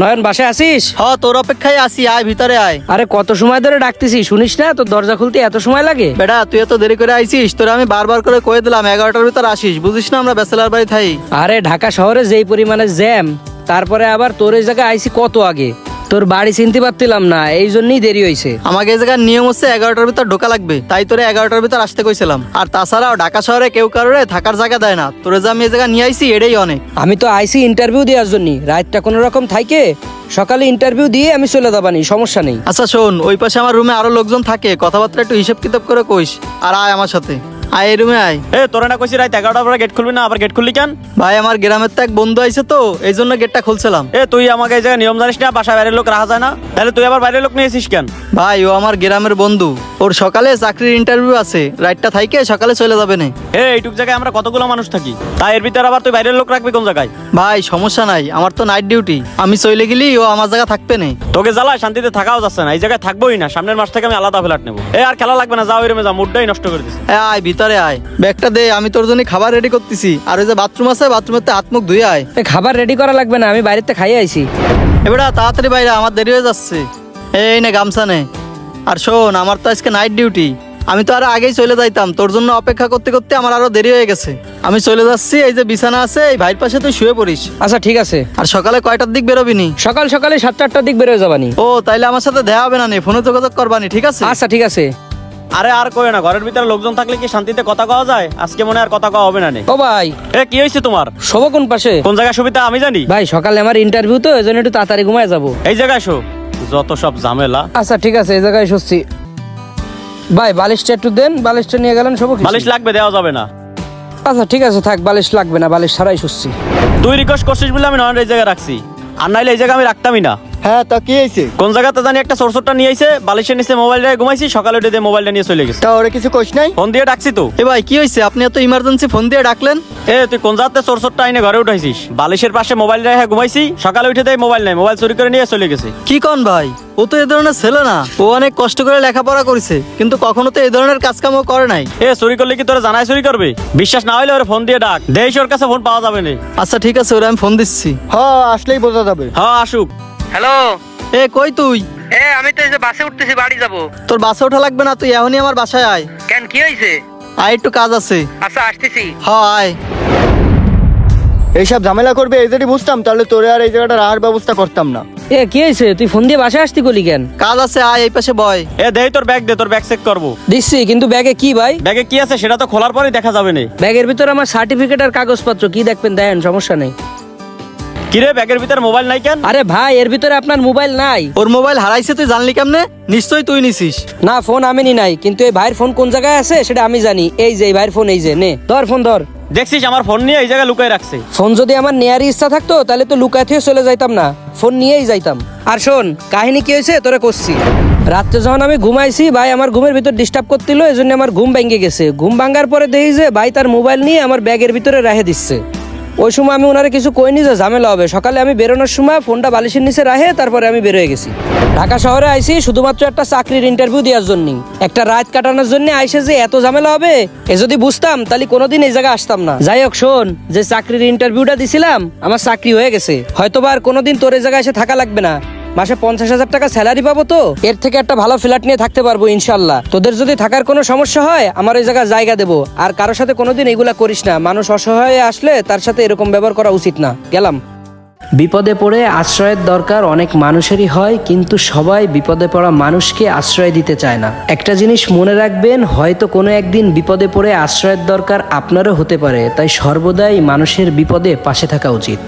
নয়ন বাসায় আসিস? তোর অপেক্ষায় আসি, আয় ভিতরে আয়। আরে কত সময় ধরে ডাকতেছি, শুনিস না? তোর দরজা খুলতে এত সময় লাগে? বেটা তুই এত দেরি করে আইছিস, তোর আমি বারবার করে কয়ে দিলাম 11টার ভিতর আসিস, বুঝিস না আমরা ব্যাচেলার বাড়ি থাই। আরে ঢাকা শহরে যেই পরিমাণে জ্যাম, তারপরে আবার তোর এই জায়গায় আইছি কত আগে, তোর বাড়ি চিনতে পারতিলাম না, এই জন্যই দেরি হয়েছে। আমাকে এই জায়গার নিয়ম হচ্ছে 11টার ভিতর ঢোকা লাগবে, তাই তোরে 11টার ভিতর আসতে কইছিলাম। আর তাছাড়াও ঢাকা শহরে কেউ কারোরে থাকার জায়গা দেয় না, তোরে যে আমি এই জায়গা নিয়ে আইছি এটাই অনেক। আমি তো আইসি ইন্টারভিউ দেওয়ার জন্য, রাতটা কোনো রকম থাইকে সকালে ইন্টারভিউ দিয়ে আমি চলে যাবানি, সমস্যা নেই। আচ্ছা শোন, ওই পাশে আমার রুমে আরো লোকজন থাকে, কথাবার্তা একটু হিসাব কিতাব করে কইস। আর আয় আমার সাথে, আয় এই রুমে আয়। তোরা না কইছি রাত 11টার পরে গেট খুলবি না, আবার গেট খুললি কেন? ভাই আমার গ্রামের তো এক বন্ধু আইছে, তো এই জন্য গেটটা খুলছিলাম। তুই আমাকে এই জায়গায় নিয়ম জানিস না, বাসায় বাইরের লোক রাখা যায় না, তাহলে তুই আবার বাইরের লোক নিয়েছিস কেন? ভাই ও আমার গ্রামের বন্ধু, ওর সকালে চাকরির ইন্টারভিউ আছে, রাতটা থাইকে সকালে চলে যাবে না। এইটুক জায়গায় আমরা কতগুলো মানুষ থাকি, তাই এর ভিতরে আবার তুই বাইরের লোক রাখবি কোন জায়গায়? ভাই সমস্যা নাই, আমার তো নাইট ডিউটি, আমি চলে গেলি ও আমার জায়গা থাকবে না। তোকে জ্বালায় শান্তিতে থাকাও যাচ্ছে না, এই জায়গায় থাকবোই না, সামনের মাস থেকে আমি আলাদা ফ্ল্যাট নেবো। আর খেলা লাগবে না, যাও ওই রুমে যা, মুডটাই নষ্ট করে দিস। আয় ভিতরে আয়, ব্যাগটা দে, আমি তোর জন্য খাবার রেডি করতেছি। আর ওই যে বাথরুম আছে, বাথরুমেতে হাত মুখ ধুয়ে আয়। খাবার রেডি করা লাগবে না, আমি বাইরেতে খাইয়ে আইছি। এবারে তাড়াতাড়ি বাইরে, আমার দেরি হয়ে যাচ্ছে। এই নে গামছা নে। আর শোন, আমার তো আজকে নাইট ডিউটি, আমি তো আরো আগেই চলে যাইতাম, তোর জন্য অপেক্ষা করতে করতে আমার আরো দেরি হয়ে গেছে। আমি চলে যাচ্ছি, এই যে বিছানা আছে এই ভাইয়ের পাশে তুই শুয়ে পড়িস। আচ্ছা ঠিক আছে। আর সকালে কয়টার দিক বেরোবি নি? সকাল সকালে 7-8টার দিক বেরোয় যাবানি। ও তাইলে আমার সাথে দেখা হবে না, ফোনে যোগাযোগ করবানি, ঠিক আছে? আচ্ছা ঠিক আছে। আরে আর কই না, ঘরের ভিতরে লোকজন থাকলে কি শান্তিতে কথা কওয়া যায়? আজকে মনে আর কথা কওয়া হবে না। ও ভাই কি হয়েছে তোমার? শোভ কোন পাশে? কোন জায়গায় সুবিধা আমি জানি ভাই, সকালে আমার ইন্টারভিউ তো, এজন্য একটু তাড়াতাড়ি ঘুমায় যাবো। এই জায়গায় শো, যত সব ঝামেলা। আচ্ছা ঠিক আছে, এই জায়গায় শুচ্ছি। ভাই বালিশটা একটু দেন, বালিশটা নিয়ে গেলেন। সব বালিশ লাগবে, দেওয়া যাবে না। আচ্ছা ঠিক আছে, থাক, বালিশ লাগবে না, বালিশ ছাড়াই শুচ্ছি। তুই রিকোয়েস্ট করছিস বলে আমি নয়ন এই জায়গায় রাখছি, আর নাইলে এই জায়গা আমি রাখতামই না। হ্যাঁ তা কি হয়েছে? কোন জায়গাতে জানি একটা চোরটা নিয়ে আইছে, বালিশের নিচে মোবাইলটা ঘুমাইছি, সকালে উঠে দিয়ে মোবাইলটা নিয়ে চলে গেছে। তা ওরে কিছু কইস নাই? ফোন দিয়ে ডাকছি তো। ভাই কি হয়েছে, আপনি এত ইমার্জেন্সি ফোন দিয়ে ডাকলেন? তুই কোন জায়গাতে চোরটা আইনে ঘরে উঠাইছিস? বালিশের পাশে মোবাইল রেখে ঘুমাইছি, সকালে উঠে দেয় মোবাইল নাই, মোবাইল চুরি করে নিয়ে চলে গেছে। কি কোন ভাই, ও তো এই ধরনের ছেলে না, ও অনেক কষ্ট করে লেখাপড়া করেছে, কিন্তু কখনো তো এই ধরনের কাজ কামও করে নাই। চুরি করলে কি তোরা জানাই চুরি করবে? বিশ্বাস না হইলে ওরে ফোন দিয়ে ডাক, দেশ ওর কাছে ফোন পাওয়া যাবে না। আচ্ছা ঠিক আছে, ওরে আমি ফোন দিচ্ছি। আসলেই বোঝা যাবে। আসুক। হ্যালো, কই তুই? আমি তো এই যে বাসে উঠতেছি, বাড়ি যাব। তোর বাসে ওঠা লাগবে না, তুই এখনই আমার বাসায় আয়। কেন, কি হয়েছে? আয়, একটু কাজ আছে। আচ্ছা আসতেছি। আয়। এইসব ঝামেলা করবে এই যদি বুঝতাম, তাহলে তোরে আর এই জায়গাটা রাহার ব্যবস্থা করতাম না। কি হয়েছে? তুই ফোন দিয়ে বাসায় আসতে গলি কেন? কাজ আছে, আয় এই পাশে বয়। দেই তোর ব্যাগ দে, তোর ব্যাগ চেক করবো। দিচ্ছি, কিন্তু ব্যাগে কি ভাই? ব্যাগে কি আছে সেটা তো খোলার পরেই দেখা যাবে না। ব্যাগের ভিতর আমার সার্টিফিকেট আর কাগজপত্র, কি দেখবেন দেন, সমস্যা নেই। কিরে ব্যাগের ভিতরে মোবাইল নাই কেন? আরে ভাই, এর ভিতরে আপনার মোবাইল নাই। ওর মোবাইল হারাইছে তুই জানলি কেমনে? নিশ্চয়ই তুই নিছিস। না, ফোন আমি নি নাই, কিন্তু এই ভাইয়ের ফোন কোন জায়গায় আছে সেটা আমি জানি। এই যে এই ভাইয়ের ফোন, এই যে নে, ধর ফোন ধর। দেখছিস আমার ফোন নিয়ে এই জায়গায় লুকাই রাখছে। ফোন যদি আমার নেয়ারই ইচ্ছা থাকতো তাহলে তো লুকায় থেকে চলে যাইতাম না, ফোন নিয়েই যাইতাম। আর শোন, কাহিনী কি হয়েছে তোরে করছি। রাত্রে যখন আমি ঘুমাইছি, ভাই আমার ঘুমের ভিতর ডিস্টার্ব করছিল, এই জন্য আমার ঘুম ভেঙে গেছে। ঘুম ভাঙার পরে দেখি যে ভাই তার মোবাইল নিয়ে আমার ব্যাগের ভিতরে রেখে দিচ্ছে। ওই সময় আমি ওনারে কিছু কইনি যে ঝামেলা হবে। সকালে আমি বেরোনোর সময় ফোনটা বালিশের নিচে রাখে তারপরে আমি বেরোয় গেছি। ঢাকা শহরে আইসি শুধুমাত্র একটা চাকরির ইন্টারভিউ দেওয়ার জন্য, একটা রাত কাটানোর জন্য আইসে যে এত ঝামেলা হবে এ যদি বুঝতাম তাহলে কোনোদিন এই জায়গায় আসতাম না। যাই হোক শোন, যে চাকরির ইন্টারভিউটা দিছিলাম আমার চাকরি হয়ে গেছে, হয়তোবা আর কোনোদিন তোর এই জায়গায় এসে থাকা লাগবে না। মাসে 50,000 টাকা স্যালারি পাবো, তো এর থেকে একটা ভালো ফ্ল্যাট নিয়ে থাকতে পারবো ইনশাল্লাহ। তোদের যদি থাকার কোনো সমস্যা হয় আমার এই জায়গায় জায়গা দেবো। আর কারোর সাথে কোনোদিন এগুলা করিস না, মানুষ অসহায় আসলে তার সাথে এরকম ব্যবহার করা উচিত না। গেলাম। বিপদে পড়ে আশ্রয়ের দরকার অনেক মানুষেরই হয়, কিন্তু সবাই বিপদে পড়া মানুষকে আশ্রয় দিতে চায় না। একটা জিনিস মনে রাখবেন, হয়তো কোনো একদিন বিপদে পড়ে আশ্রয়ের দরকার আপনারও হতে পারে, তাই সর্বদাই মানুষের বিপদে পাশে থাকা উচিত।